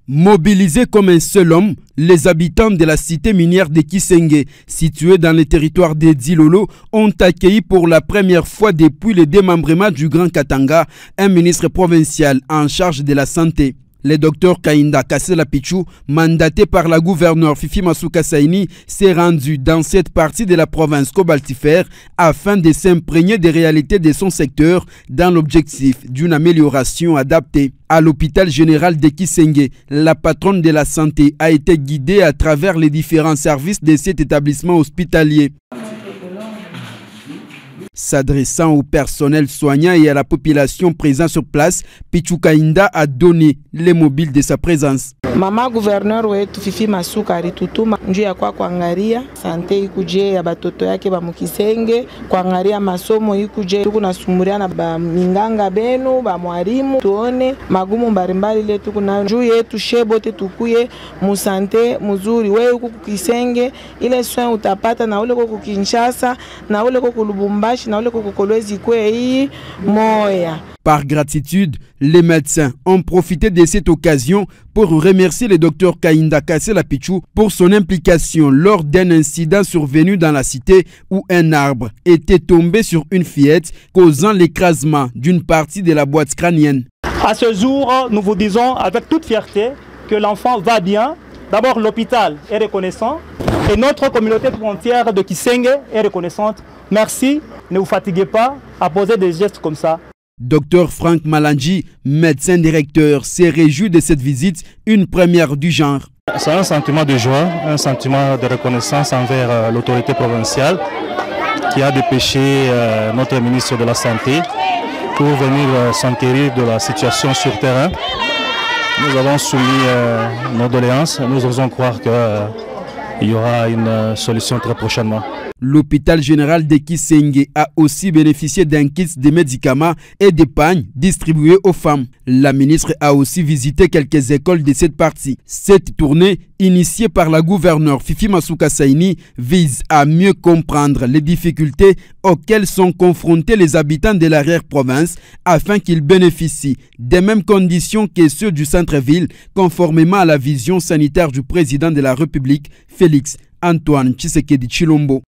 Mobilisés comme un seul homme, les habitants de la cité minière de Kisenge, située dans le territoire de Dilolo, ont accueilli pour la première fois depuis le démembrement du Grand Katanga un ministre provincial en charge de la santé. Le docteur Kainda Kasela Pichou, mandaté par la gouverneure Fifi Masuka Saini, s'est rendu dans cette partie de la province cobaltifère afin de s'imprégner des réalités de son secteur dans l'objectif d'une amélioration adaptée. À l'hôpital général de Kisenge, la patronne de la santé a été guidée à travers les différents services de cet établissement hospitalier. S'adressant au personnel soignant et à la population présente sur place, Pichou Kainda a donné les mobiles de sa présence. Mama gouverneur wetu Fifi Masuka alitutuma njuu ya kuangalia sante ikuje ya batoto yake ba Mukisenge, kuangalia masomo ikuje tukunasumuria na ba minganga benu ba mwalimu tuone magumu mbalimbali letu kuna njuu yetu shebote tukuye musante muzuri wewe huku Kisenge ile soin utapata na ule huko Kinshasa na ule huko Lubumbashi na ule huko Kolwezi kwe hii moya. Par gratitude, les médecins ont profité de cette occasion pour remercier le docteur Kainda Kasela Pichou pour son implication lors d'un incident survenu dans la cité où un arbre était tombé sur une fillette, causant l'écrasement d'une partie de la boîte crânienne. À ce jour, nous vous disons avec toute fierté que l'enfant va bien. D'abord, l'hôpital est reconnaissant et notre communauté entière de Kisenge est reconnaissante. Merci, ne vous fatiguez pas à poser des gestes comme ça. Dr Frank Malanji, médecin directeur, s'est réjoui de cette visite, une première du genre. C'est un sentiment de joie, un sentiment de reconnaissance envers l'autorité provinciale qui a dépêché notre ministre de la Santé pour venir s'enquérir de la situation sur terrain. Nous avons soumis nos doléances, nous osons croire qu'il y aura une solution très prochainement. L'hôpital général de Kisenge a aussi bénéficié d'un kit de médicaments et d'épargne distribués aux femmes. La ministre a aussi visité quelques écoles de cette partie. Cette tournée, initiée par la gouverneure Fifi Masuka Saini, vise à mieux comprendre les difficultés auxquelles sont confrontés les habitants de l'arrière-province afin qu'ils bénéficient des mêmes conditions que ceux du centre-ville, conformément à la vision sanitaire du président de la République, Félix Antoine Tshisekedi Tshilombo.